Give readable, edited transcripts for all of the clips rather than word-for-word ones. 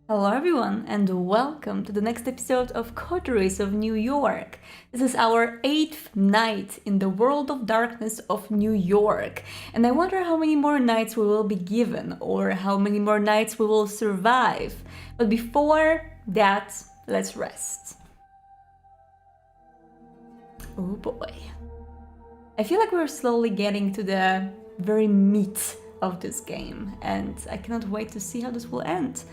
Hello everyone and welcome to the next episode of Coteries of New York. This is our 8th night in the world of darkness of New York, and I wonder how many more nights we will be given or how many more nights we will survive. But before that, let's rest. Oh boy. I feel like we're slowly getting to the very meat of this game, and I cannot wait to see how this will end.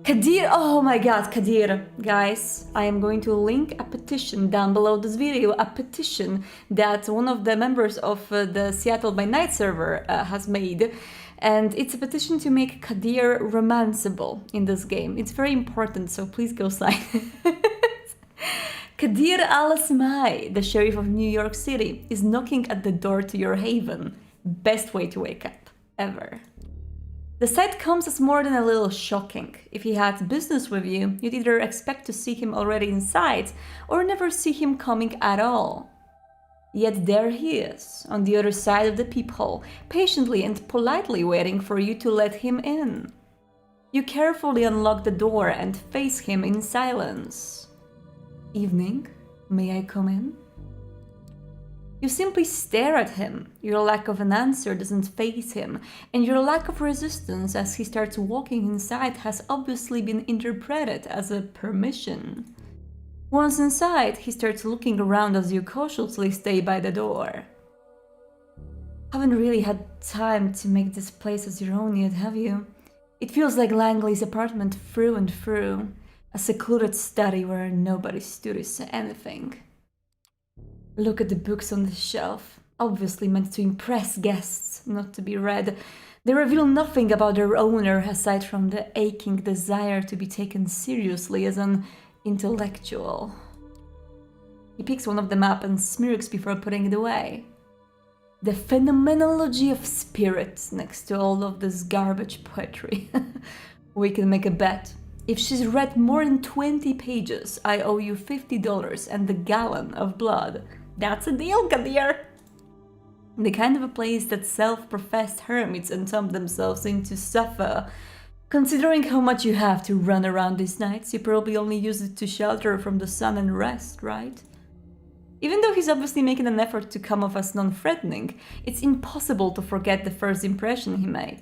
Qadir, oh my god, Qadir. Guys, I am going to link a petition down below this video, a petition that one of the members of the Seattle by Night server has made. And it's a petition to make Qadir romanceable in this game. It's very important, so please go sign it. Qadir al-Asmai, the sheriff of New York City, is knocking at the door to your haven. Best way to wake up, ever. The sight comes as more than a little shocking. If he had business with you, you'd either expect to see him already inside or never see him coming at all. Yet there he is, on the other side of the peephole, patiently and politely waiting for you to let him in. You carefully unlock the door and face him in silence. Evening, may I come in? You simply stare at him. Your lack of an answer doesn't faze him, and your lack of resistance as he starts walking inside has obviously been interpreted as a permission. Once inside, he starts looking around as you cautiously stay by the door. Haven't really had time to make this place as your own yet, have you? It feels like Langley's apartment through and through, a secluded study where nobody studies anything. Look at the books on the shelf, obviously meant to impress guests, not to be read. They reveal nothing about their owner aside from the aching desire to be taken seriously as an intellectual. He picks one of them up and smirks before putting it away. The phenomenology of spirit next to all of this garbage poetry. We can make a bet. If she's read more than 20 pages, I owe you $50 and a gallon of blood. That's a deal, Qadir! The kind of a place that self-professed hermits entomb themselves in to suffer. Considering how much you have to run around these nights, you probably only use it to shelter from the sun and rest, right? Even though he's obviously making an effort to come off as non-threatening, it's impossible to forget the first impression he made.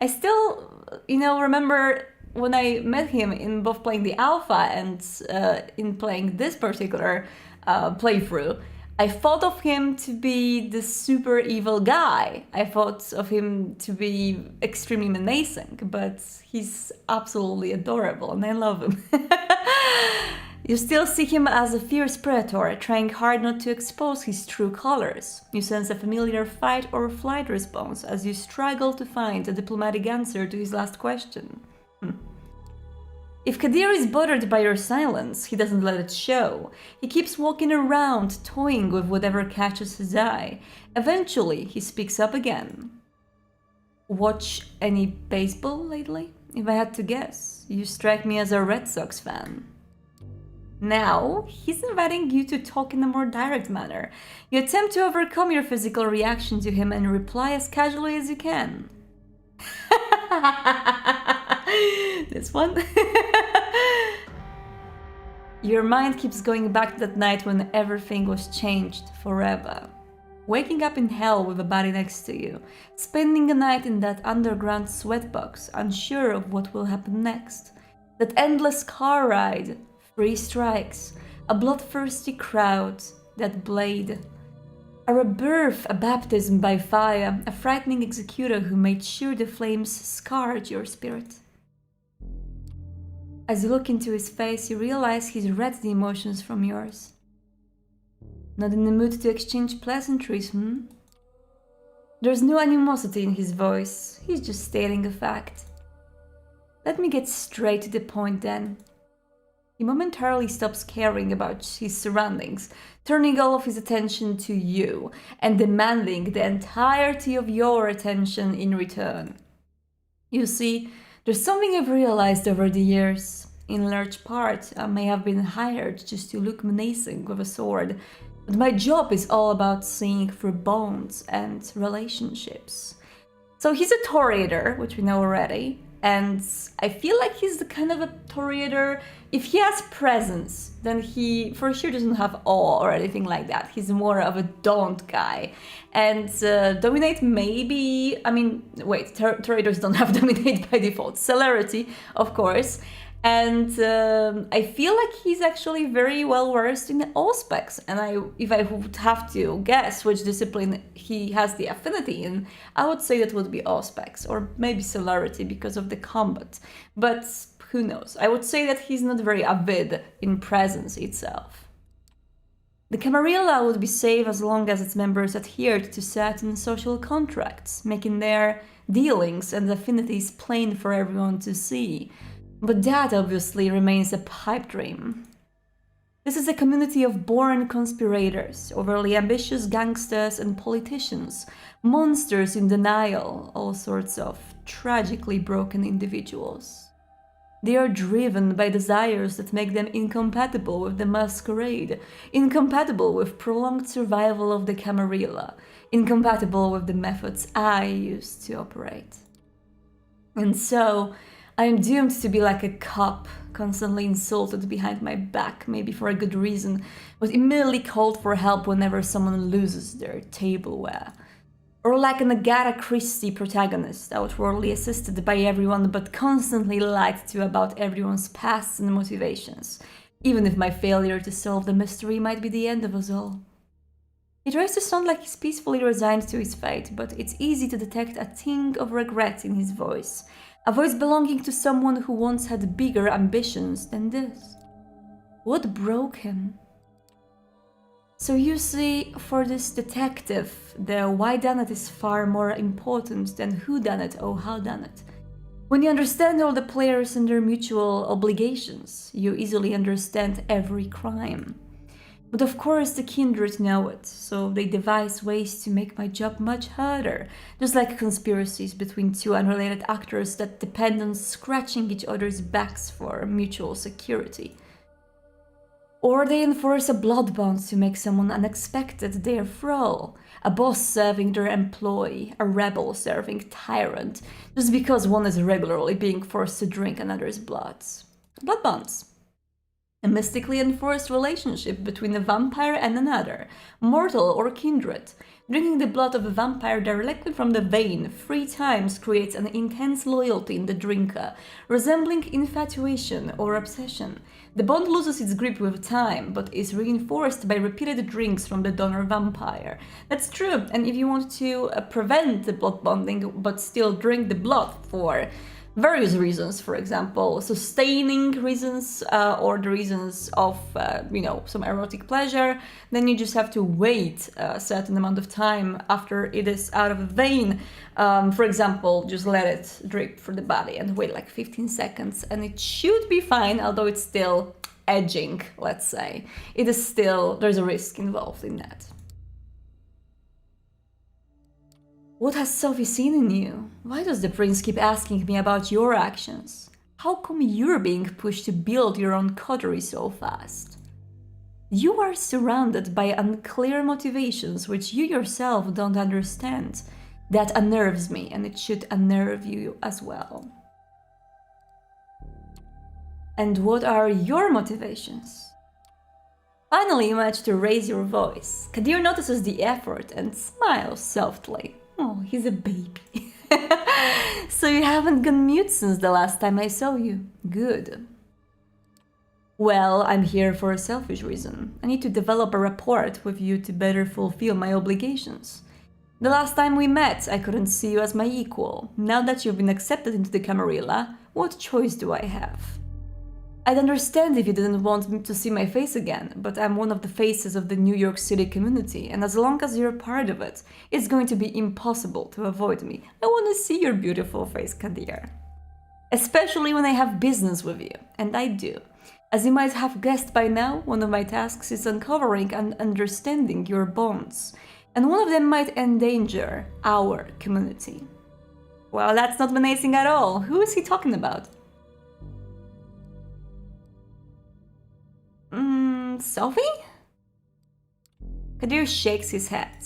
I still, remember when I met him in both playing the alpha and in playing this particular playthrough, I thought of him to be the super evil guy. I thought of him to be extremely menacing, but he's absolutely adorable and I love him. You still see him as a fierce predator, trying hard not to expose his true colors. You sense a familiar fight or flight response as you struggle to find a diplomatic answer to his last question. If Qadir is bothered by your silence, he doesn't let it show. He keeps walking around, toying with whatever catches his eye. Eventually, he speaks up again. Watch any baseball lately? If I had to guess, you strike me as a Red Sox fan. Now, he's inviting you to talk in a more direct manner. You attempt to overcome your physical reaction to him and reply as casually as you can. This one? Your mind keeps going back to that night when everything was changed forever. Waking up in hell with a body next to you, spending a night in that underground sweatbox, unsure of what will happen next. That endless car ride, 3 strikes, a bloodthirsty crowd, that blade. A rebirth, a baptism by fire, a frightening executor who made sure the flames scarred your spirit. As you look into his face, you realize he's read the emotions from yours. Not in the mood to exchange pleasantries, There's no animosity in his voice, he's just stating a fact. Let me get straight to the point then. He momentarily stops caring about his surroundings, turning all of his attention to you and demanding the entirety of your attention in return. You see, there's something I've realized over the years. In large part, I may have been hired just to look menacing with a sword, but my job is all about seeing through bonds and relationships. So he's a Toreator, which we know already. And I feel like he's the kind of a Toreador. If he has presence, then he for sure doesn't have awe or anything like that. He's more of a daunt guy. And dominate maybe, I mean, wait, Toreadors don't have dominate by default. Celerity, of course. And I feel like he's actually very well versed in all specs. And if I would have to guess which discipline he has the affinity in, I would say that would be all specs, or maybe celerity because of the combat. But who knows? I would say that he's not very avid in presence itself. The Camarilla would be safe as long as its members adhered to certain social contracts, making their dealings and affinities plain for everyone to see. But that obviously remains a pipe dream. This is a community of born conspirators, overly ambitious gangsters and politicians, monsters in denial, all sorts of tragically broken individuals. They are driven by desires that make them incompatible with the masquerade, incompatible with prolonged survival of the Camarilla, incompatible with the methods I used to operate. And so, I am doomed to be like a cop, constantly insulted behind my back, maybe for a good reason, but immediately called for help whenever someone loses their tableware. Or like an Agatha Christie protagonist, outwardly assisted by everyone but constantly lied to about everyone's pasts and motivations, even if my failure to solve the mystery might be the end of us all. He tries to sound like he's peacefully resigned to his fate, but it's easy to detect a ting of regret in his voice. A voice belonging to someone who once had bigger ambitions than this. What broke him? So you see, for this detective, the why done it is far more important than who done it or how done it. When you understand all the players and their mutual obligations, you easily understand every crime. But of course the kindred know it, so they devise ways to make my job much harder, just like conspiracies between two unrelated actors that depend on scratching each other's backs for mutual security. Or they enforce a blood bond to make someone unexpected their thrall, a boss serving their employee, a rebel serving tyrant, just because one is regularly being forced to drink another's blood. Blood bonds. A mystically enforced relationship between a vampire and another, mortal or kindred. Drinking the blood of a vampire directly from the vein 3 times creates an intense loyalty in the drinker, resembling infatuation or obsession. The bond loses its grip with time, but is reinforced by repeated drinks from the donor vampire. That's true, and if you want to prevent the blood bonding but still drink the blood for various reasons, for example, sustaining reasons or the reasons of, some erotic pleasure, then you just have to wait a certain amount of time after it is out of the vein. For example, just let it drip for the body and wait like 15 seconds and it should be fine, although it's still edging, let's say. It is still, there's a risk involved in that. What has Sophie seen in you? Why does the prince keep asking me about your actions? How come you're being pushed to build your own coterie so fast? You are surrounded by unclear motivations which you yourself don't understand. That unnerves me, and it should unnerve you as well. And what are your motivations? Finally, you manage to raise your voice. Qadir notices the effort and smiles softly. Oh, he's a baby. So you haven't gone mute since the last time I saw you. Good. Well, I'm here for a selfish reason. I need to develop a rapport with you to better fulfill my obligations. The last time we met, I couldn't see you as my equal. Now that you've been accepted into the Camarilla, what choice do I have? I'd understand if you didn't want me to see my face again, but I'm one of the faces of the New York City community, and as long as you're part of it, it's going to be impossible to avoid me. I want to see your beautiful face, Qadir. Especially when I have business with you, and I do. As you might have guessed by now, one of my tasks is uncovering and understanding your bonds, and one of them might endanger our community. Well, that's not menacing at all. Who is he talking about? Sophie? Qadir shakes his head.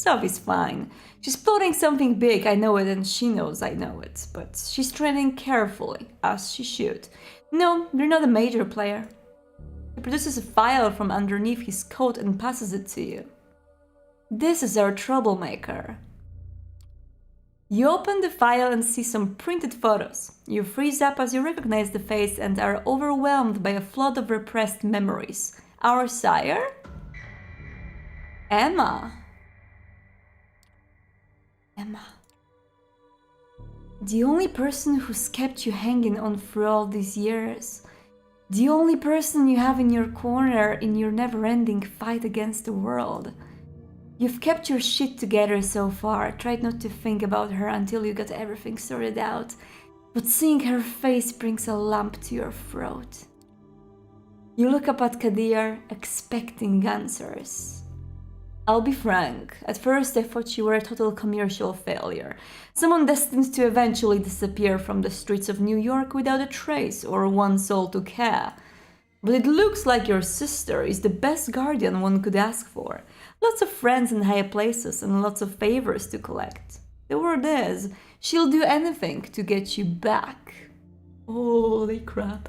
Sophie's fine. She's plotting something big, I know it, and she knows I know it. But she's treading carefully, as she should. No, you're not a major player. He produces a file from underneath his coat and passes it to you. This is our troublemaker. You open the file and see some printed photos. You freeze up as you recognize the face and are overwhelmed by a flood of repressed memories. Our sire? Emma. Emma. The only person who's kept you hanging on through all these years. The only person you have in your corner in your never-ending fight against the world. You've kept your shit together so far, tried not to think about her until you got everything sorted out, but seeing her face brings a lump to your throat. You look up at Qadir, expecting answers. I'll be frank, at first I thought you were a total commercial failure, someone destined to eventually disappear from the streets of New York without a trace or one soul to care. But it looks like your sister is the best guardian one could ask for. Lots of friends in high places and lots of favors to collect. The word is, she'll do anything to get you back. Holy crap.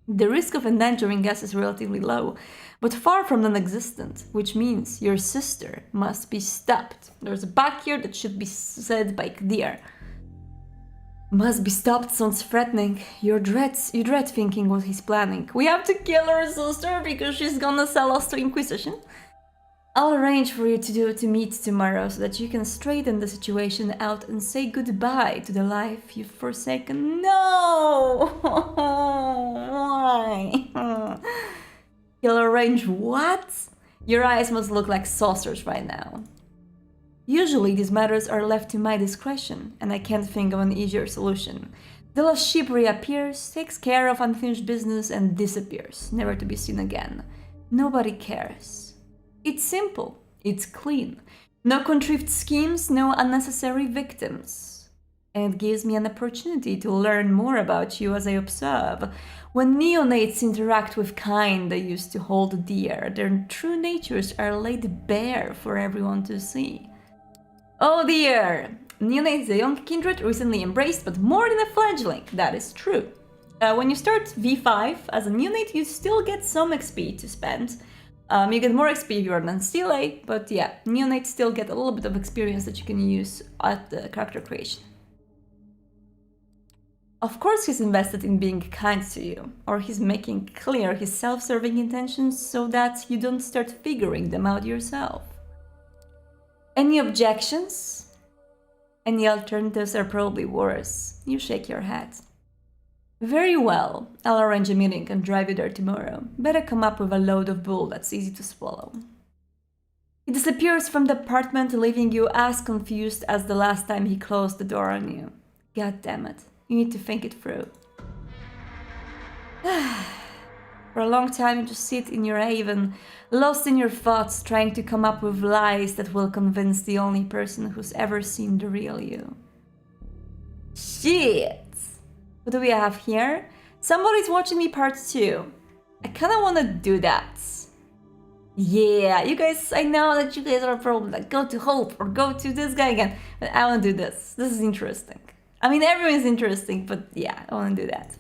The risk of endangering us is relatively low, but far from non-existent, which means your sister must be stopped. There's a back here that should be said by Qadir. Must be stopped sounds threatening. You dread thinking what he's planning. We have to kill our sister because she's gonna sell us to Inquisition. I'll arrange for you to meet tomorrow so that you can straighten the situation out and say goodbye to the life you've forsaken. No! Why? You'll arrange what? Your eyes must look like saucers right now. Usually these matters are left to my discretion, and I can't think of an easier solution. The last ship reappears, takes care of unfinished business, and disappears, never to be seen again. Nobody cares. It's simple. It's clean. No contrived schemes, no unnecessary victims. And it gives me an opportunity to learn more about you as I observe. When neonates interact with kind they used to hold dear, their true natures are laid bare for everyone to see. Oh dear! Neonates, a young kindred, recently embraced, but more than a fledgling. That is true. When you start V5 as a neonate, you still get some XP to spend. You get more XP if you are non-stele, but yeah, neonates still get a little bit of experience that you can use at the character creation. Of course he's invested in being kind to you, or he's making clear his self-serving intentions so that you don't start figuring them out yourself. Any objections? Any alternatives are probably worse. You shake your head. Very well, I'll arrange a meeting and drive you there tomorrow. Better come up with a load of bull that's easy to swallow. He disappears from the apartment, leaving you as confused as the last time he closed the door on you. God damn it, you need to think it through. For a long time you just sit in your haven, lost in your thoughts, trying to come up with lies that will convince the only person who's ever seen the real you. Shit! What do we have here? Somebody's watching me part 2. I kinda wanna do that. Yeah, you guys, I know that you guys are probably like, go to Hope or go to this guy again. But I wanna do this. This is interesting. I mean, everyone's interesting, but yeah, I wanna do that.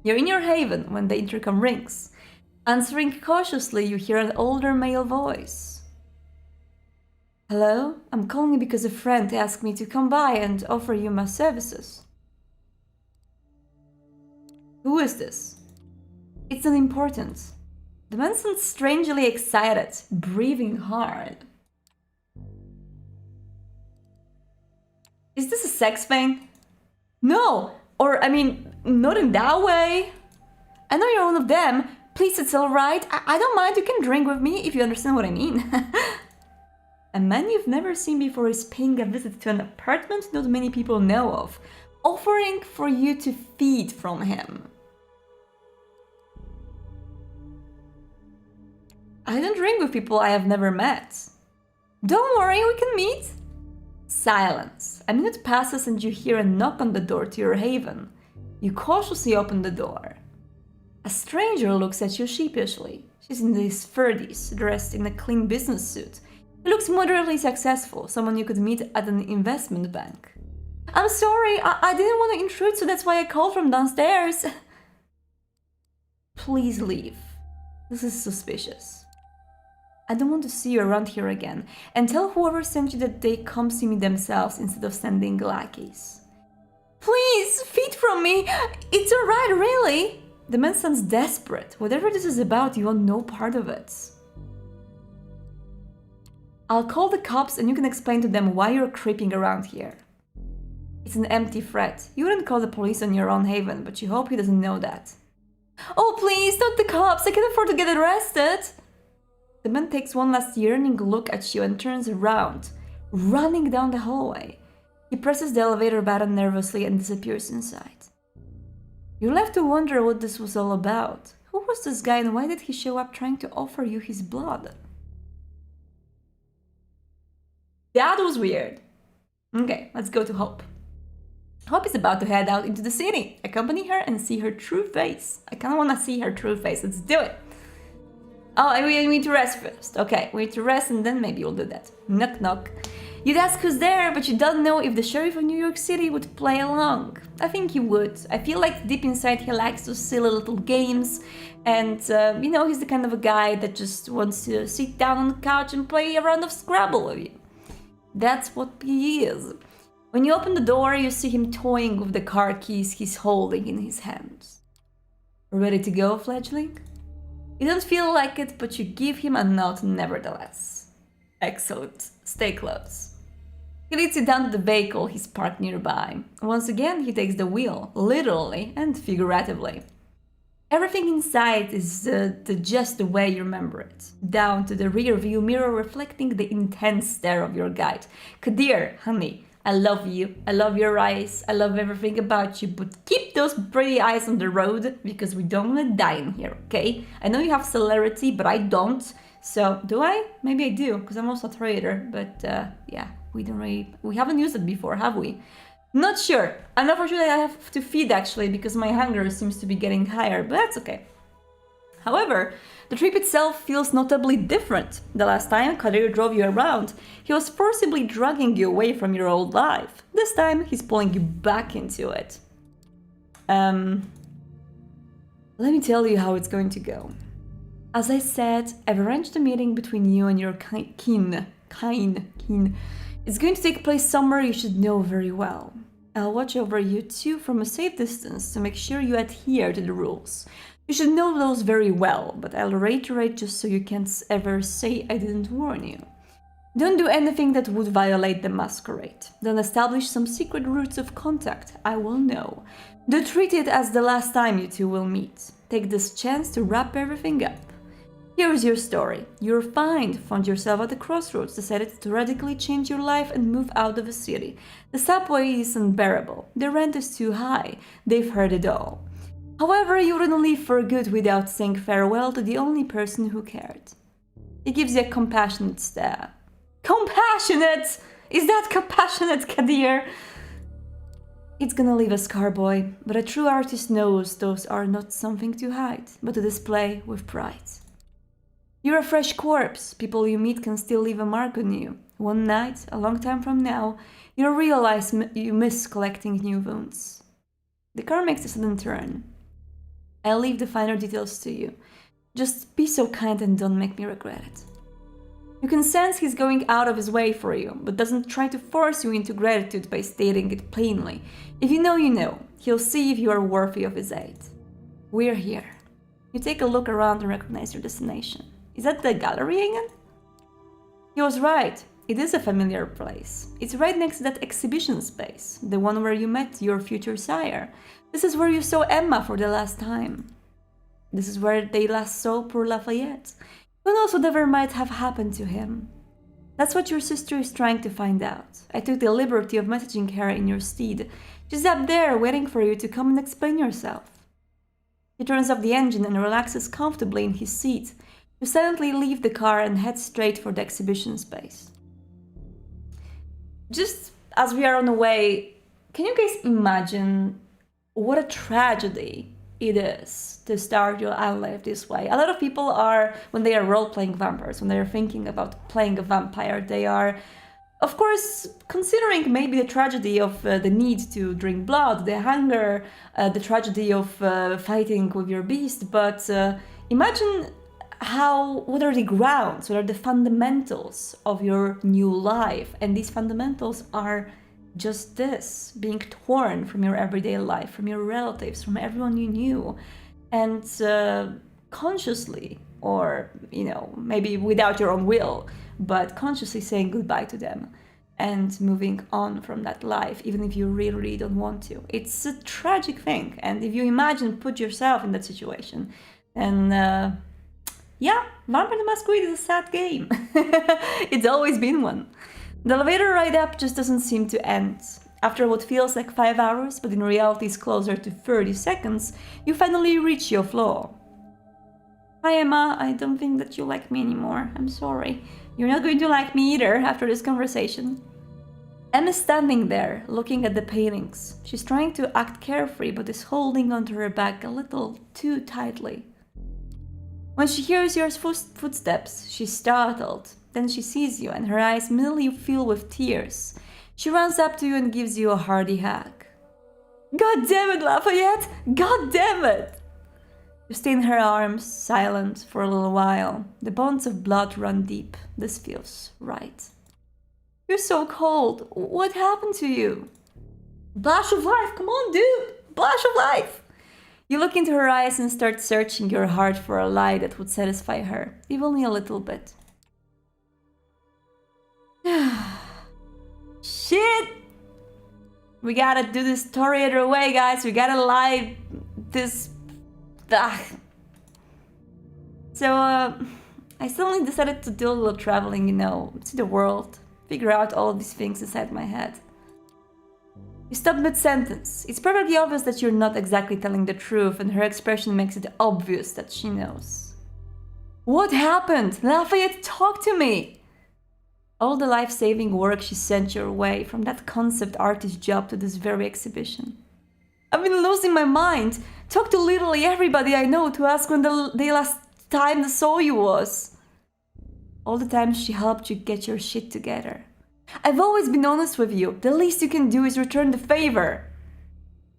You're in your haven when the intercom rings. Answering cautiously, you hear an older male voice. Hello? I'm calling you because a friend asked me to come by and offer you my services. Who is this? It's unimportant. The man sounds strangely excited, breathing hard. Is this a sex thing? No! Or, I mean, not in that way. I know you're one of them. Please, it's alright. I don't mind. You can drink with me if you understand what I mean. A man you've never seen before is paying a visit to an apartment not many people know of, offering for you to feed from him. I don't drink with people I have never met. Don't worry, we can meet. Silence. A minute passes and you hear a knock on the door to your haven. You cautiously open the door. A stranger looks at you sheepishly. She's in his 30s, dressed in a clean business suit. He looks moderately successful, someone you could meet at an investment bank. I'm sorry, I didn't want to intrude, so that's why I called from downstairs. Please leave. This is suspicious. I don't want to see you around here again, and tell whoever sent you that they come see me themselves instead of sending lackeys. Please, feed from me! It's alright, really! The man sounds desperate. Whatever this is about, you want no part of it. I'll call the cops and you can explain to them why you're creeping around here. It's an empty threat. You wouldn't call the police on your own haven, but you hope he doesn't know that. Oh please, not the cops! I can't afford to get arrested! The man takes one last yearning look at you and turns around, running down the hallway. He presses the elevator button nervously and disappears inside. You're left to wonder what this was all about. Who was this guy and why did he show up trying to offer you his blood? That was weird. Okay, let's go to Hope. Hope is about to head out into the city. Accompany her and see her true face. I kind of want to see her true face. Let's do it. Oh, and we need to rest first. Okay, we need to rest and then maybe we'll do that. Knock knock. You'd ask who's there, but you don't know if the sheriff of New York City would play along. I think he would. I feel like deep inside he likes those silly little games. And, you know, he's the kind of a guy that just wants to sit down on the couch and play a round of Scrabble with you. That's what he is. When you open the door, you see him toying with the car keys he's holding in his hands. Ready to go, fledgling? You don't feel like it, but you give him a nod nevertheless. Excellent. Stay close. He leads you down to the vehicle he's parked nearby. Once again, he takes the wheel, literally and figuratively. Everything inside is just the way you remember it, down to the rear view mirror reflecting the intense stare of your guide. Qadir, honey, I love you, I love your eyes, I love everything about you, but keep those pretty eyes on the road because we don't want to die in here, okay? I know you have celerity, but I don't. So, do I? Maybe I do, because I'm also a trader, but yeah, we haven't used it before, have we? Not sure. I know for sure that I have to feed actually, because my hunger seems to be getting higher, but that's okay. However, the trip itself feels notably different. The last time Qadir drove you around, he was forcibly dragging you away from your old life. This time, he's pulling you back into it. Let me tell you how it's going to go. As I said, I've arranged a meeting between you and your kin. It's going to take place somewhere you should know very well. I'll watch over you two from a safe distance to make sure you adhere to the rules. You should know those very well, but I'll reiterate just so you can't ever say I didn't warn you. Don't do anything that would violate the masquerade. Don't establish some secret routes of contact. I will know. Do treat it as the last time you two will meet. Take this chance to wrap everything up. Here's your story. You're fine, found yourself at the crossroads, decided to radically change your life and move out of the city. The subway is unbearable. The rent is too high. They've heard it all. However, you wouldn't leave for good without saying farewell to the only person who cared. He gives you a compassionate stare. Compassionate? Is that compassionate, Qadir? It's gonna leave a scar, boy, but a true artist knows those are not something to hide, but to display with pride. You're a fresh corpse. People you meet can still leave a mark on you. One night, a long time from now, you'll realize you miss collecting new wounds. The car makes a sudden turn. I'll leave the finer details to you. Just be so kind and don't make me regret it. You can sense he's going out of his way for you, but doesn't try to force you into gratitude by stating it plainly. If you know, you know. He'll see if you are worthy of his aid. We're here. You take a look around and recognize your destination. Is that the gallery again? He was right. It is a familiar place. It's right next to that exhibition space, the one where you met your future sire. This is where you saw Emma for the last time. This is where they last saw poor Lafayette. Who knows whatever might have happened to him? That's what your sister is trying to find out. I took the liberty of messaging her in your stead. She's up there waiting for you to come and explain yourself. He turns off the engine and relaxes comfortably in his seat. You silently leave the car and head straight for the exhibition space. Just as we are on the way, can you guys imagine what a tragedy it is to start your own life this way. A lot of people are, when they are role-playing vampires, when they are thinking about playing a vampire, they are, of course, considering maybe the tragedy of the need to drink blood, the hunger, the tragedy of fighting with your beast, but imagine what are the grounds, what are the fundamentals of your new life, and these fundamentals are just this, being torn from your everyday life, from your relatives, from everyone you knew, and consciously, or maybe without your own will, but consciously saying goodbye to them and moving on from that life, even if you really, really don't want to. It's a tragic thing, and if you put yourself in that situation, and yeah, Vampire the Masquerade is a sad game. It's always been one. The elevator ride up just doesn't seem to end. After what feels like 5 hours, but in reality is closer to 30 seconds, you finally reach your floor. Hi Emma, I don't think that you like me anymore. I'm sorry. You're not going to like me either after this conversation. Emma's standing there, looking at the paintings. She's trying to act carefree, but is holding onto her bag a little too tightly. When she hears your footsteps, she's startled. Then she sees you, and her eyes immediately fill with tears. She runs up to you and gives you a hearty hug. God damn it, Lafayette! God damn it! You stay in her arms, silent, for a little while. The bonds of blood run deep. This feels right. You're so cold. What happened to you? Blush of life, come on, dude! Blush of life! You look into her eyes and start searching your heart for a lie that would satisfy her, if only a little bit. Shit! We gotta do this story either way, guys. We gotta lie this... So, I suddenly decided to do a little traveling, see the world, figure out all of these things inside my head. You stop mid-sentence. It's perfectly obvious that you're not exactly telling the truth, and her expression makes it obvious that she knows. What happened? Lafayette, talk to me! All the life-saving work she sent your way, from that concept artist job to this very exhibition. I've been losing my mind. Talk to literally everybody I know to ask when the last time they saw you was. All the times she helped you get your shit together. I've always been honest with you. The least you can do is return the favor.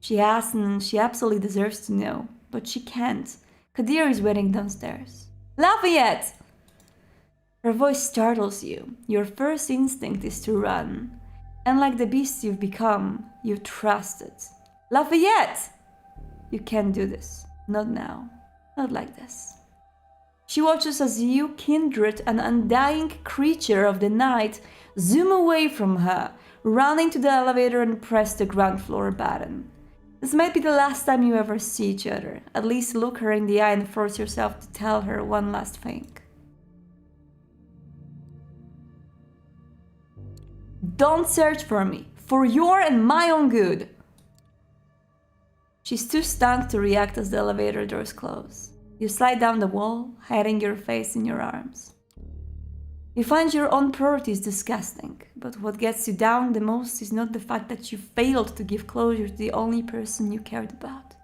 She asks, and she absolutely deserves to know, but she can't. Qadir is waiting downstairs. Lafayette! Her voice startles you. Your first instinct is to run. And like the beast you've become, you trust it. Lafayette! You can't do this. Not now. Not like this. She watches as you, kindred, an undying creature of the night, zoom away from her, run into the elevator and press the ground floor button. This might be the last time you ever see each other. At least look her in the eye and force yourself to tell her one last thing. Don't search for me, for your and my own good. She's too stunned to react as the elevator doors close. You slide down the wall, hiding your face in your arms. You find your own priorities disgusting, but what gets you down the most is not the fact that you failed to give closure to the only person you cared about.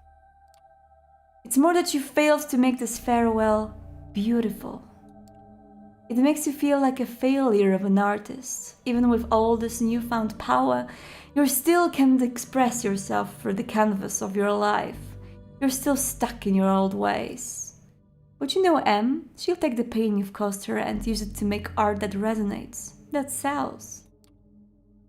It's more that you failed to make this farewell beautiful. It makes you feel like a failure of an artist. Even with all this newfound power, you still can't express yourself through the canvas of your life. You're still stuck in your old ways. But you know Em, she'll take the pain you've caused her and use it to make art that resonates, that sells.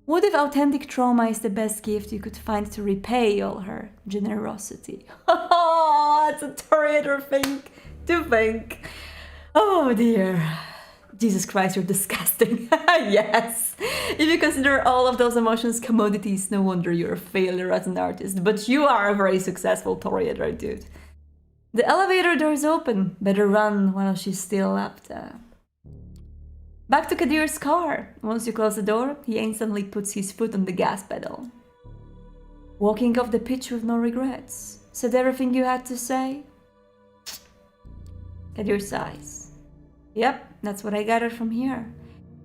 What if authentic trauma is the best gift you could find to repay all her generosity? Oh, it's a tornado thing to think. Oh dear. Jesus Christ, you're disgusting. Yes. If you consider all of those emotions commodities, no wonder you're a failure as an artist. But you are a very successful Toreador, dude. The elevator doors open. Better run while she's still up there. Back to Qadir's car. Once you close the door, he instantly puts his foot on the gas pedal. Walking off the pitch with no regrets. Said everything you had to say? Qadir sighs. Yep, that's what I gathered from here.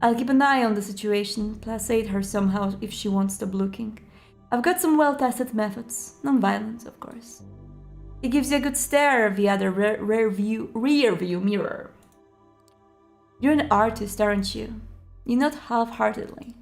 I'll keep an eye on the situation, placate her somehow if she won't stop looking. I've got some well-tested methods, non-violent, of course. He gives you a good stare via the rear view mirror. You're an artist, aren't you? You're not half-heartedly.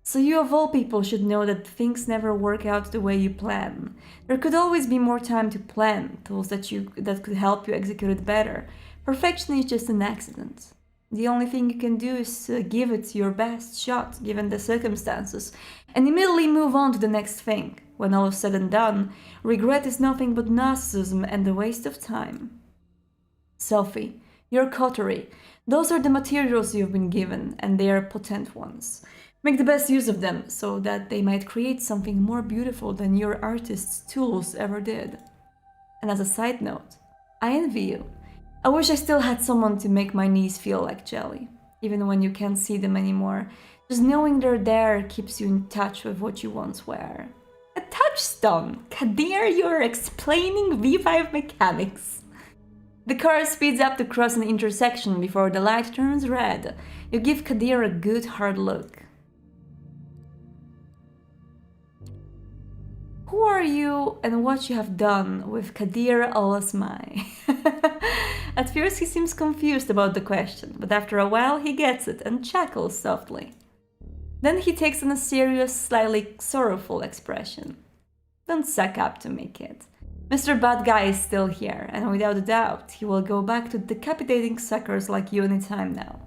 So you of all people should know that things never work out the way you plan. There could always be more time to plan, tools that could help you execute it better. Perfection is just an accident. The only thing you can do is give it your best shot, given the circumstances, and immediately move on to the next thing. When all is said and done, regret is nothing but narcissism and a waste of time. Sophie, your coterie. Those are the materials you've been given, and they are potent ones. Make the best use of them, so that they might create something more beautiful than your artist's tools ever did. And as a side note, I envy you. I wish I still had someone to make my knees feel like jelly, even when you can't see them anymore. Just knowing they're there keeps you in touch with what you once were. A touchstone! Qadir, you're explaining V5 mechanics. The car speeds up to cross an intersection before the light turns red. You give Qadir a good hard look. Who are you and what you have done with Qadir al-Asmai? At first he seems confused about the question, but after a while he gets it and chuckles softly. Then he takes on a serious, slightly sorrowful expression. Don't suck up to me, kid. Mr. Bad Guy is still here, and without a doubt, he will go back to decapitating suckers like you any time now.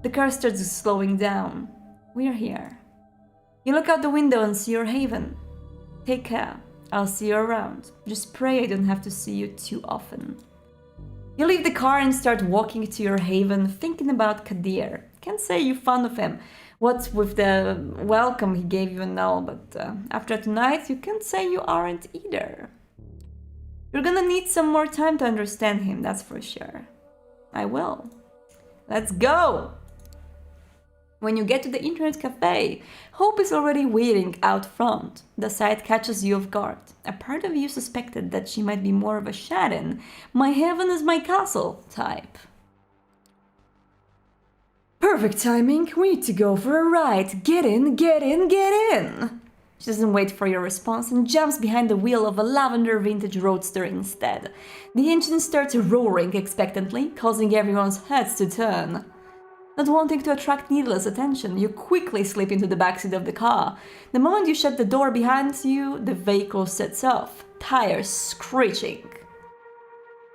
The car starts slowing down. We're here. You look out the window and see your haven. Take care. I'll see you around. Just pray I don't have to see you too often. You leave the car and start walking to your haven, thinking about Qadir. Can't say you're fond of him. What's with the welcome he gave you and all, but after tonight, you can't say you aren't either. You're gonna need some more time to understand him, that's for sure. I will. Let's go! When you get to the internet cafe, Hope is already waiting out front. The sight catches you off guard. A part of you suspected that she might be more of a Sharon, my heaven is my castle type. Perfect timing, we need to go for a ride. Get in, get in, get in! She doesn't wait for your response and jumps behind the wheel of a lavender vintage roadster instead. The engine starts roaring expectantly, causing everyone's heads to turn. Not wanting to attract needless attention, you quickly slip into the backseat of the car. The moment you shut the door behind you, the vehicle sets off, tires screeching.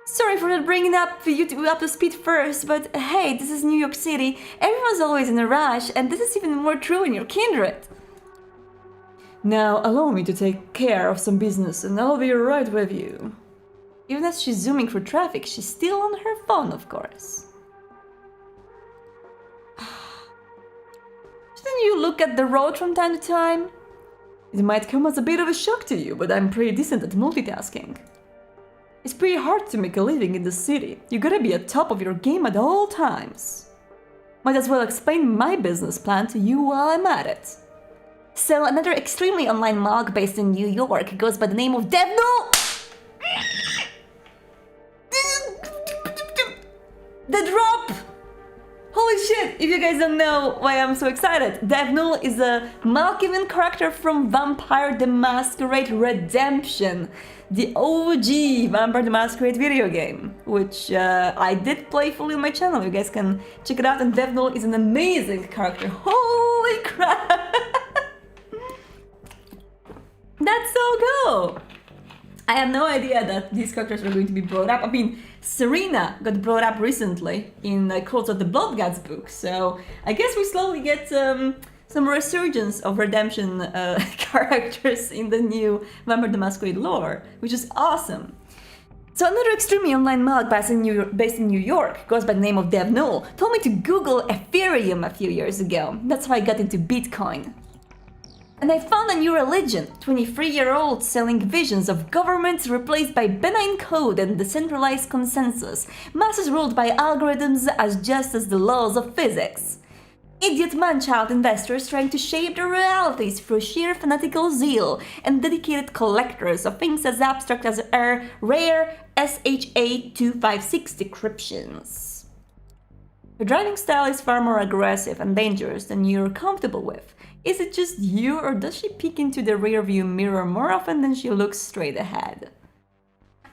Sorry for not bringing you up to speed first, but hey, this is New York City, everyone's always in a rush, and this is even more true in your kindred. Now allow me to take care of some business and I'll be right with you. Even as she's zooming through traffic, she's still on her phone, of course. Shouldn't you look at the road from time to time? It might come as a bit of a shock to you, but I'm pretty decent at multitasking. It's pretty hard to make a living in the city. You gotta be at top of your game at all times. Might as well explain my business plan to you while I'm at it. So another extremely online mog based in New York goes by the name of Devnull. The drop! Holy shit, if you guys don't know why I'm so excited, Devnull is a Malkavian character from Vampire the Masquerade Redemption, the OG Vampire the Masquerade video game, which I did play fully on my channel. You guys can check it out, and Devnull is an amazing character. Holy crap! That's so cool! I had no idea that these characters were going to be brought up. I mean, Serena got brought up recently in Cult of the Blood Gods book, so I guess we slowly get some resurgence of redemption characters in the new Vampire the Masquerade lore, which is awesome. So another extremely online mod based in New York, goes by the name of Devnull, told me to Google Ethereum a few years ago. That's how I got into Bitcoin. And I found a new religion, 23-year-olds selling visions of governments replaced by benign code and decentralized consensus, masses ruled by algorithms as just as the laws of physics. Idiot man-child investors trying to shape their realities through sheer fanatical zeal, and dedicated collectors of things as abstract as rare SHA-256 decryptions. Her driving style is far more aggressive and dangerous than you're comfortable with. Is it just you, or does she peek into the rearview mirror more often than she looks straight ahead?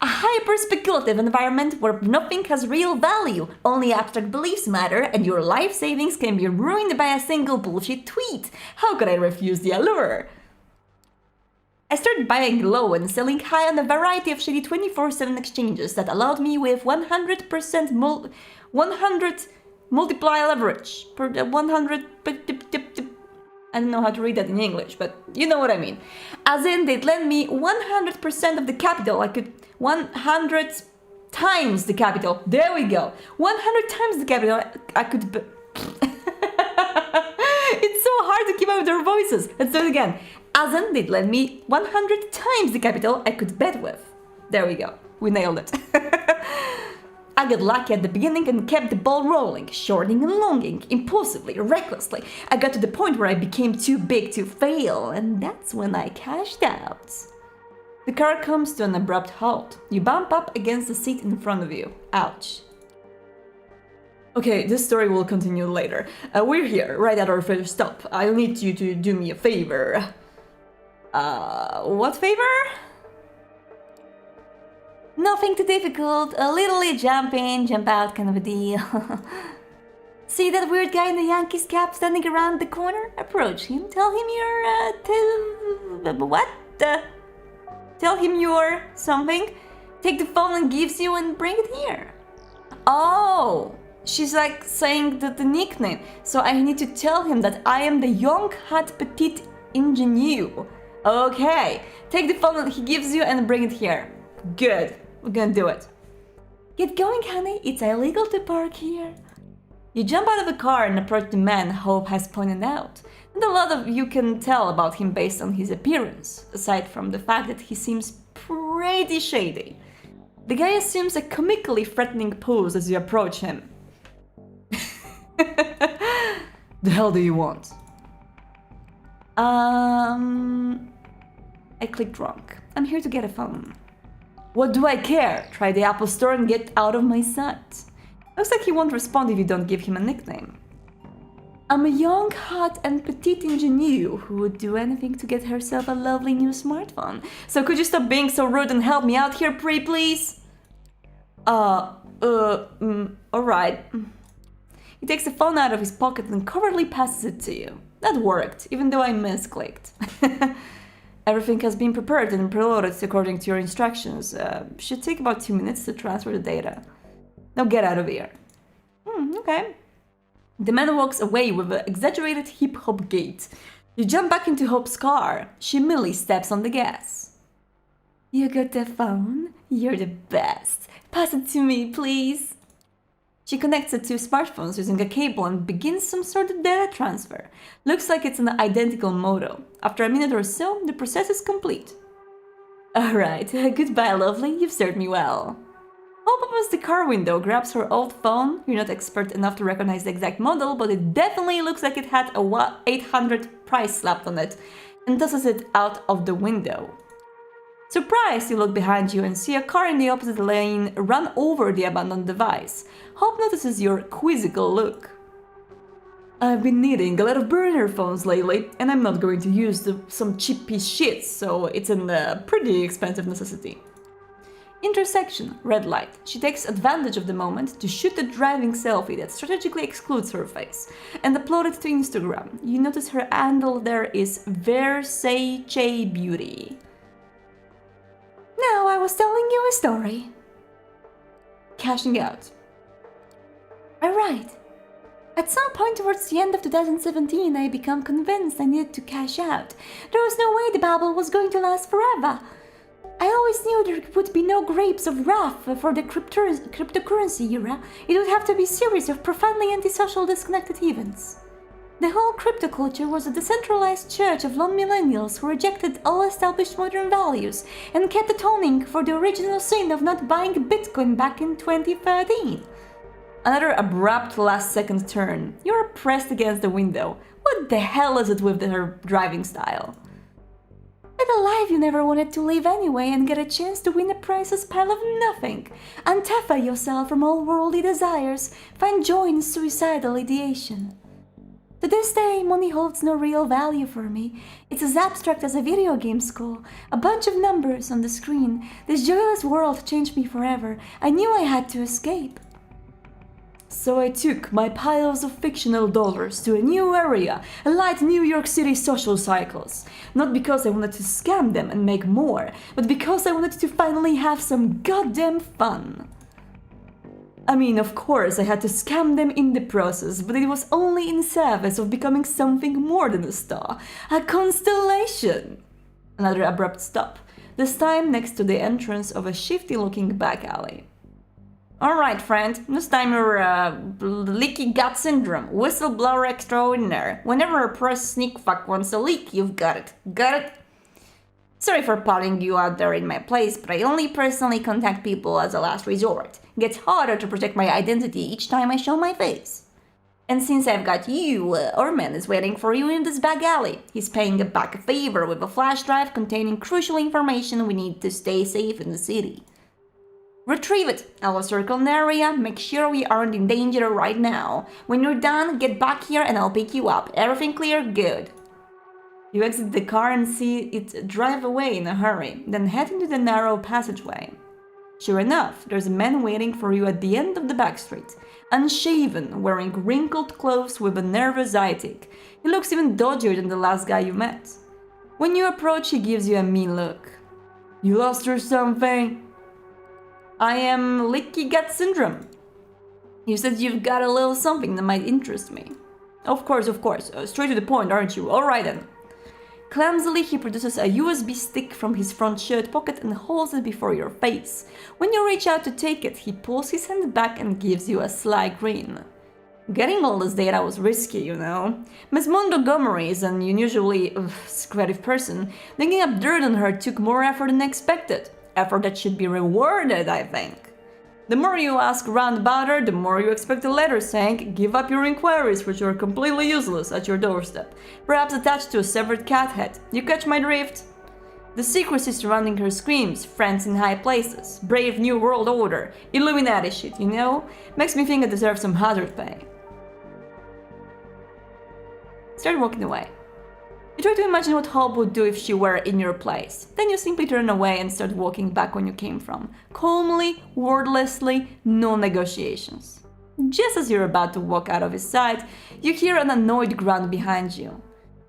A hyper-speculative environment where nothing has real value, only abstract beliefs matter, and your life savings can be ruined by a single bullshit tweet. How could I refuse the allure? I started buying low and selling high on a variety of shady 24/7 exchanges that allowed me with 100% 100 multiply leverage per 100. I don't know how to read that in English, but you know what I mean. As in, they'd lend me 100% of the capital. I could 100 times the capital. There we go. 100 times the capital. I could. It's so hard to keep up with their voices. Let's do it again. As in, they'd lend me 100 times the capital I could bet with. There we go. We nailed it. I got lucky at the beginning and kept the ball rolling, shorting and longing, impulsively, recklessly. I got to the point where I became too big to fail, and that's when I cashed out. The car comes to an abrupt halt. You bump up against the seat in front of you. Ouch. Okay, this story will continue later. We're here, right at our first stop. I'll need you to do me a favor. What favor? Nothing too difficult, a little jump in, jump out kind of a deal. See that weird guy in the Yankees cap standing around the corner? Approach him, tell him you're, tell him you're something, take the phone and gives you and bring it here. Oh, she's like saying the nickname, so I need to tell him that I am the young, hot, petite ingenue. Okay, take the phone that he gives you and bring it here. Good, we're gonna do it. Get going, honey, it's illegal to park here. You jump out of the car and approach the man Hope has pointed out. And a lot of you can tell about him based on his appearance, aside from the fact that he seems pretty shady. The guy assumes a comically threatening pose as you approach him. The hell do you want? I clicked wrong. I'm here to get a phone. What do I care? Try the Apple Store and get out of my sight. Looks like he won't respond if you don't give him a nickname. I'm a young, hot, and petite ingenue who would do anything to get herself a lovely new smartphone. So could you stop being so rude and help me out here, pretty please? Alright. He takes the phone out of his pocket and covertly passes it to you. That worked, even though I misclicked. Everything has been prepared and preloaded according to your instructions. Should take about 2 minutes to transfer the data. Now get out of here. Okay. The man walks away with an exaggerated hip-hop gait. You jump back into Hope's car. She immediately steps on the gas. You got the phone? You're the best. Pass it to me, please. She connects the two smartphones using a cable and begins some sort of data transfer. Looks like it's an identical model. After a minute or so, the process is complete. Alright, goodbye lovely, you've served me well. Hope opens the car window, grabs her old phone. You're not expert enough to recognize the exact model, but it definitely looks like it had a 800 price slapped on it, and tosses it out of the window. Surprised, you look behind you and see a car in the opposite lane run over the abandoned device. Hope notices your quizzical look. I've been needing a lot of burner phones lately, and I'm not going to use some cheap piece shit, so it's a pretty expensive necessity. Intersection, red light. She takes advantage of the moment to shoot a driving selfie that strategically excludes her face and upload it to Instagram. You notice her handle there is Versace Beauty. Now I was telling you a story. Cashing out. Alright. At some point towards the end of 2017, I became convinced I needed to cash out. There was no way the bubble was going to last forever. I always knew there would be no grapes of wrath for the cryptocurrency era. It would have to be a series of profoundly antisocial disconnected events. The whole crypto culture was a decentralized church of lone millennials who rejected all established modern values and kept atoning for the original sin of not buying Bitcoin back in 2013. Another abrupt last-second turn. You're pressed against the window. What the hell is it with her driving style? Get a life you never wanted to live anyway and get a chance to win a priceless pile of nothing. Untether yourself from all worldly desires. Find joy in suicidal ideation. To this day, money holds no real value for me. It's as abstract as a video game score. A bunch of numbers on the screen. This joyless world changed me forever. I knew I had to escape. So I took my piles of fictional dollars to a new area, a light New York City social cycles. Not because I wanted to scam them and make more, but because I wanted to finally have some goddamn fun. I mean, of course, I had to scam them in the process, but it was only in service of becoming something more than a star. A constellation! Another abrupt stop, this time next to the entrance of a shifty-looking back alley. Alright, friend, this time you're leaky gut syndrome, whistleblower extraordinaire. Whenever a press sneak fuck wants a leak, you've got it. Got it? Sorry for putting you out there in my place, but I only personally contact people as a last resort. Gets harder to protect my identity each time I show my face. And since I've got you, Orman is waiting for you in this back alley. He's paying a back a favor with a flash drive containing crucial information we need to stay safe in the city. Retrieve it. I will circle an area, make sure we aren't in danger right now. When you're done, get back here and I'll pick you up. Everything clear? Good. You exit the car and see it drive away in a hurry, then head into the narrow passageway. Sure enough, there's a man waiting for you at the end of the back street, unshaven, wearing wrinkled clothes with a nervous eye tick. He looks even dodgier than the last guy you met. When you approach, he gives you a mean look. You lost or something? I am leaky gut syndrome. You said you've got a little something that might interest me. Of course. Straight to the point, aren't you? Alright then. Clumsily, he produces a USB stick from his front shirt pocket and holds it before your face. When you reach out to take it, he pulls his hand back and gives you a sly grin. Getting all this data was risky, you know. Miss Montgomery is an unusually secretive person. Digging up dirt on her took more effort than expected. Effort that should be rewarded, I think. The more you ask round about her, the more you expect a letter saying, give up your inquiries which are completely useless at your doorstep, perhaps attached to a severed cat head. You catch my drift? The secrecy surrounding her screams, friends in high places, brave new world order, Illuminati shit, you know? Makes me think I deserve some hazard pay. Start walking away. You try to imagine what Hope would do if she were in your place. Then you simply turn away and start walking back when you came from. Calmly, wordlessly, no negotiations. Just as you're about to walk out of his sight, you hear an annoyed grunt behind you.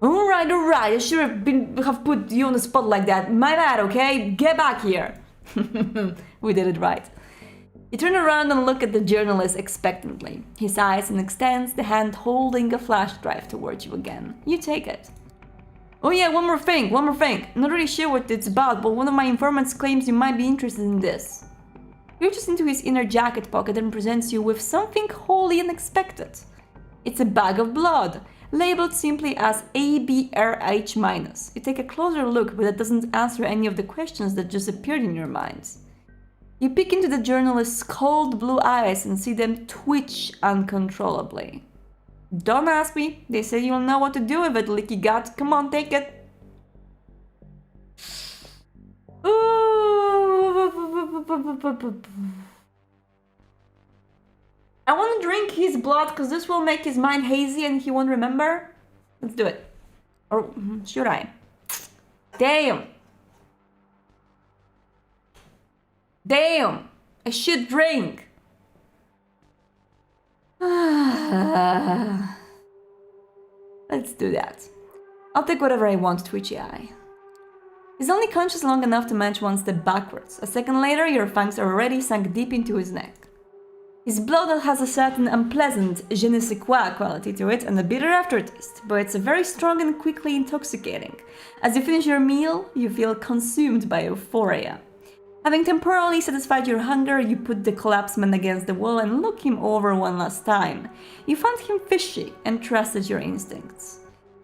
Alright, I should have put you on the spot like that. My bad, okay? Get back here. We did it right. You turn around and look at the journalist expectantly. He sighs and extends the hand holding a flash drive towards you again. You take it. Oh yeah, one more thing. Not really sure what it's about, but one of my informants claims you might be interested in this. He reaches into his inner jacket pocket and presents you with something wholly unexpected. It's a bag of blood, labeled simply as ABRH-. You take a closer look, but it doesn't answer any of the questions that just appeared in your minds. You peek into the journalist's cold blue eyes and see them twitch uncontrollably. Don't ask me. They say you'll know what to do with it, leaky gut. Come on, take it. I want to drink his blood because this will make his mind hazy and he won't remember. Let's do it. Or should I? Damn. I should drink. Let's do that. I'll take whatever I want, twitchy eye. He's only conscious long enough to manage one step backwards. A second later, your fangs are already sunk deep into his neck. His blood has a certain unpleasant je ne sais quoi quality to it and a bitter aftertaste, but it's very strong and quickly intoxicating. As you finish your meal, you feel consumed by euphoria. Having temporarily satisfied your hunger, you put the collapsman against the wall and look him over one last time. You found him fishy and trusted your instincts.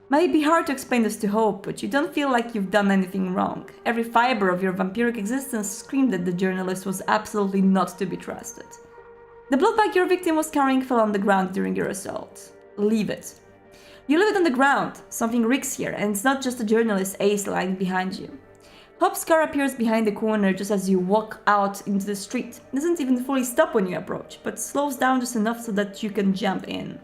Might be hard to explain this to Hope, but you don't feel like you've done anything wrong. Every fiber of your vampiric existence screamed that the journalist was absolutely not to be trusted. The blood bag your victim was carrying fell on the ground during your assault. Leave it. You leave it on the ground. Something reeks here, and it's not just a journalist's ace lying behind you. Hope's car appears behind the corner just as you walk out into the street. It doesn't even fully stop when you approach, but slows down just enough so that you can jump in.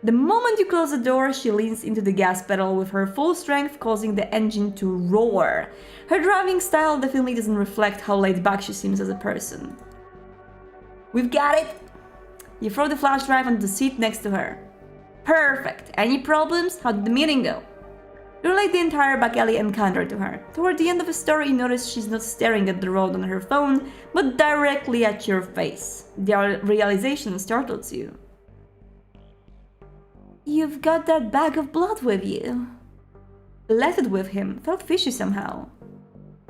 The moment you close the door, she leans into the gas pedal with her full strength, causing the engine to roar. Her driving style definitely doesn't reflect how laid back she seems as a person. We've got it! You throw the flash drive onto the seat next to her. Perfect! Any problems? How did the meeting go? You relate the entire back alley encounter to her. Toward the end of the story, you notice she's not staring at the road on her phone, but directly at your face. The realization startles you. You've got that bag of blood with you. Left it with him. Felt fishy somehow.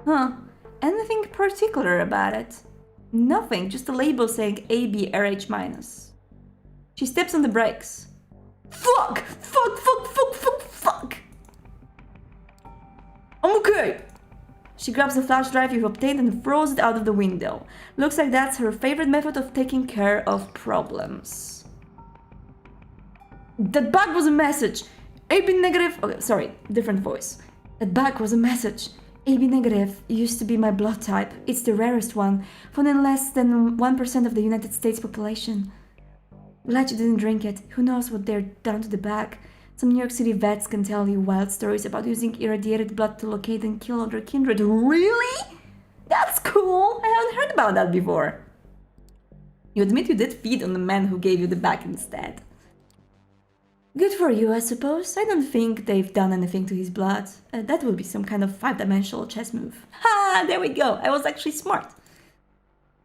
Huh. Anything particular about it? Nothing, just a label saying ABRH-. She steps on the brakes. Fuck! Fuck, fuck, fuck, fuck, fuck! I'm okay! She grabs the flash drive you've obtained and throws it out of the window. Looks like that's her favorite method of taking care of problems. That bag was a message! AB negative... Okay, sorry, different voice. That bag was a message. AB negative used to be my blood type. It's the rarest one, found in less than 1% of the United States population. Glad you didn't drink it. Who knows what they're done to the bag. Some New York City vets can tell you wild stories about using irradiated blood to locate and kill other kindred. Really? That's cool! I haven't heard about that before. You admit you did feed on the man who gave you the bag instead. Good for you, I suppose. I don't think they've done anything to his blood. That would be some kind of 5-dimensional chess move. Ha! There we go. I was actually smart.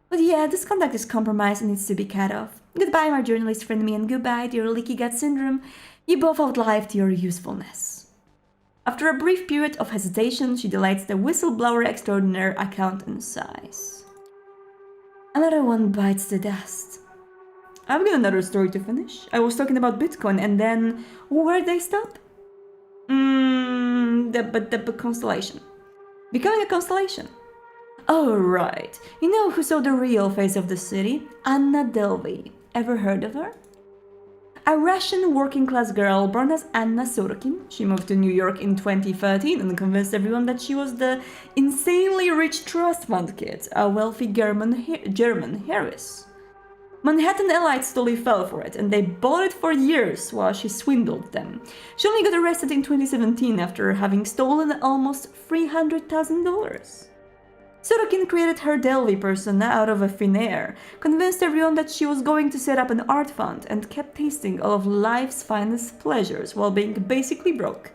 But yeah, this conduct is compromised and needs to be cut off. Goodbye, my journalist friend me, and goodbye, dear leaky gut syndrome. You both outlived your usefulness. After a brief period of hesitation, she deletes the Whistleblower extraordinaire account in size. Another one bites the dust. I've got another story to finish. I was talking about Bitcoin and then... where'd they stop? The constellation. Becoming a constellation. Oh, right. You know who saw the real face of the city? Anna Delvey. Ever heard of her? A Russian working-class girl born as Anna Sorokin. She moved to New York in 2013 and convinced everyone that she was the insanely rich trust fund kid, a wealthy German heiress. Manhattan elites totally fell for it, and they bought it for years while she swindled them. She only got arrested in 2017 after having stolen almost $300,000. Sorokin created her Delvey persona out of a thin air, convinced everyone that she was going to set up an art fund, and kept tasting all of life's finest pleasures while being basically broke.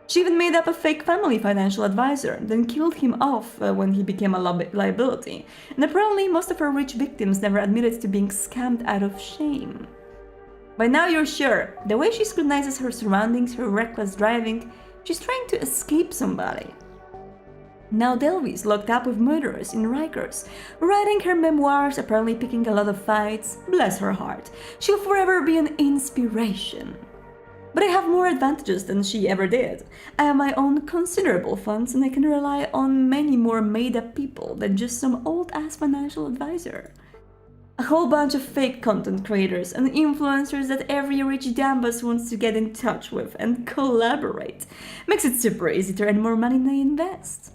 She even made up a fake family financial advisor, then killed him off when he became a liability. And apparently most of her rich victims never admitted to being scammed out of shame. By now you're sure, the way she scrutinizes her surroundings, her reckless driving, she's trying to escape somebody. Now Delvey's locked up with murderers in Rikers, writing her memoirs, apparently picking a lot of fights. Bless her heart, she'll forever be an inspiration. But I have more advantages than she ever did. I have my own considerable funds and I can rely on many more made-up people than just some old-ass financial advisor. A whole bunch of fake content creators and influencers that every rich dambus wants to get in touch with and collaborate. Makes it super easy to earn more money than they invest.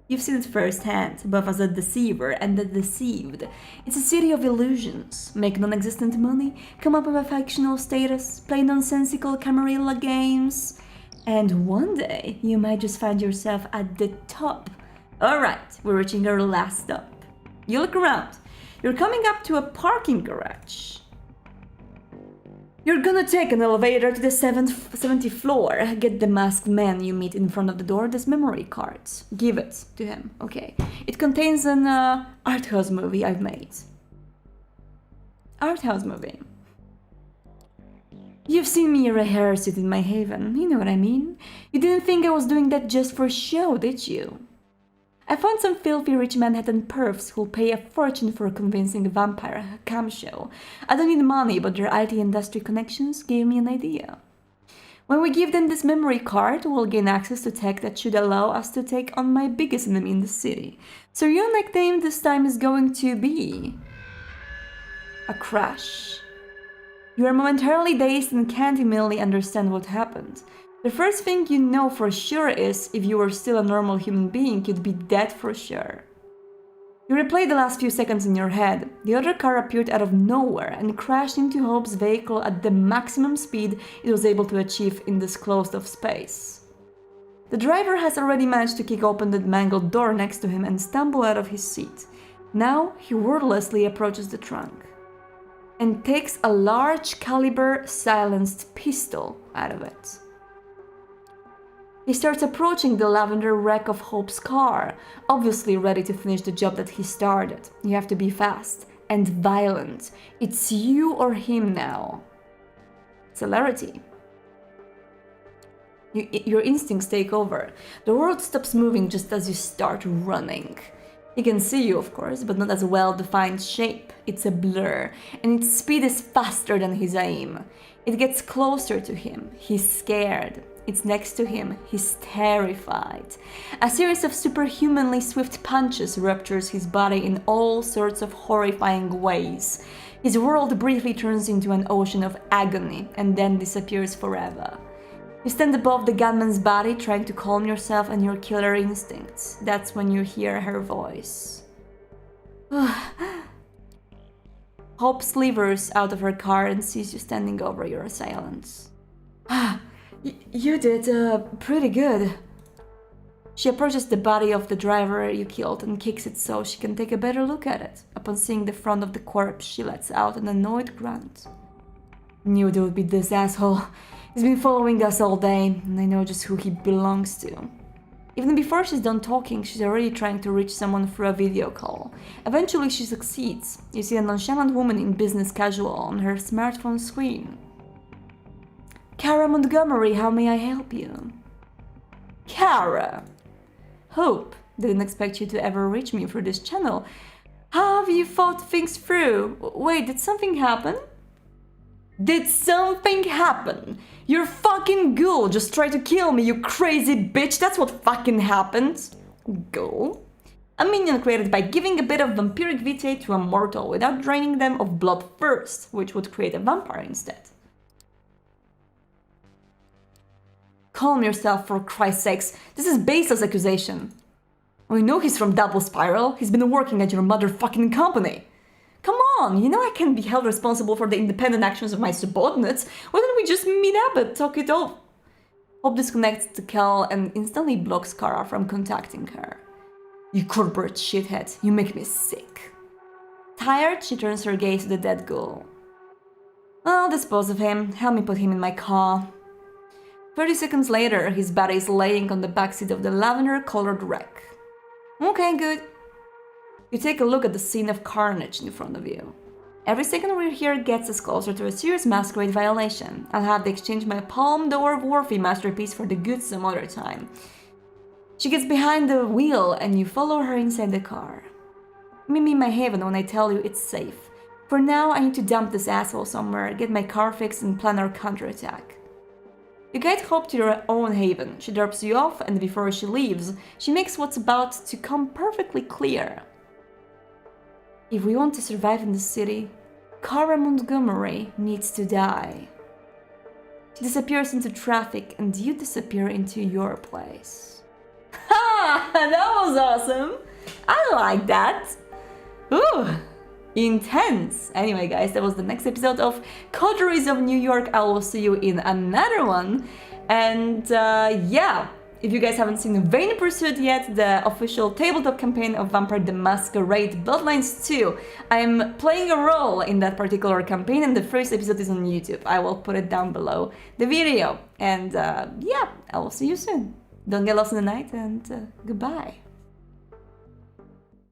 You've seen it firsthand, both as a deceiver and the deceived. It's a city of illusions. Make non-existent money, come up with a fictional status, play nonsensical camarilla games, and one day you might just find yourself at the top. Alright, we're reaching our last stop. You look around. You're coming up to a parking garage. You're gonna take an elevator to the 70th floor. Get the masked man you meet in front of the door this memory card. Give it to him, okay. It contains an art house movie I've made. Art house movie. You've seen me rehearse it in my haven, you know what I mean? You didn't think I was doing that just for show, did you? I found some filthy rich Manhattan pervs who'll pay a fortune for convincing a vampire cam show. I don't need money, but their IT industry connections gave me an idea. When we give them this memory card, we'll gain access to tech that should allow us to take on my biggest enemy in the city. So your nickname this time is going to be... a crash. You are momentarily dazed and can't immediately understand what happened. The first thing you know for sure is, if you were still a normal human being, you'd be dead for sure. You replay the last few seconds in your head. The other car appeared out of nowhere and crashed into Hope's vehicle at the maximum speed it was able to achieve in this closed-off space. The driver has already managed to kick open the mangled door next to him and stumble out of his seat. Now he wordlessly approaches the trunk and takes a large caliber silenced pistol out of it. He starts approaching the lavender wreck of Hope's car, obviously ready to finish the job that he started. You have to be fast and violent. It's you or him now. Celerity. Your instincts take over. The world stops moving just as you start running. He can see you, of course, but not as a well-defined shape. It's a blur, and its speed is faster than his aim. It gets closer to him. He's scared. It's next to him. He's terrified. A series of superhumanly swift punches ruptures his body in all sorts of horrifying ways. His world briefly turns into an ocean of agony and then disappears forever. You stand above the gunman's body, trying to calm yourself and your killer instincts. That's when you hear her voice. Hope slivers out of her car and sees you standing over your assailants. You did pretty good. She approaches the body of the driver you killed and kicks it so she can take a better look at it. Upon seeing the front of the corpse, she lets out an annoyed grunt. Knew it would be this asshole. He's been following us all day, and I know just who he belongs to. Even before she's done talking, she's already trying to reach someone through a video call. Eventually she succeeds. You see a nonchalant woman in business casual on her smartphone screen. Kara Montgomery, how may I help you? Kara! Hope, didn't expect you to ever reach me through this channel. How have you thought things through? Wait, did something happen? Did something happen? Your fucking ghoul just tried to kill me, you crazy bitch! That's what fucking happened! Ghoul? A minion created by giving a bit of vampiric vitae to a mortal without draining them of blood first, which would create a vampire instead. Calm yourself, for Christ's sakes. This is baseless accusation. We know he's from Double Spiral. He's been working at your motherfucking company. Come on, you know I can't be held responsible for the independent actions of my subordinates. Why don't we just meet up and talk it off? Hope disconnects the call and instantly blocks Kara from contacting her. You corporate shithead, you make me sick. Tired, she turns her gaze to the dead ghoul. I'll dispose of him. Help me put him in my car. 30 seconds later, his body is laying on the backseat of the lavender-colored wreck. Okay, good. You take a look at the scene of carnage in front of you. Every second we're here gets us closer to a serious masquerade violation. I'll have to exchange my Palm d'Or Worthy masterpiece for the goods some other time. She gets behind the wheel and you follow her inside the car. Meet me in my haven when I tell you it's safe. For now, I need to dump this asshole somewhere, get my car fixed and plan our counterattack. You guide Hope to your own haven. She drops you off, and before she leaves, she makes what's about to come perfectly clear. If we want to survive in the city, Kara Montgomery needs to die. She disappears into traffic, and you disappear into your place. Ha! That was awesome! I like that! Ooh! Intense! Anyway guys, that was the next episode of Coteries of New York. I will see you in another one. And yeah, if you guys haven't seen Vain Pursuit yet, the official tabletop campaign of Vampire the Masquerade Bloodlines 2, I'm playing a role in that particular campaign and the first episode is on YouTube. I will put it down below the video. And yeah, I will see you soon. Don't get lost in the night and goodbye.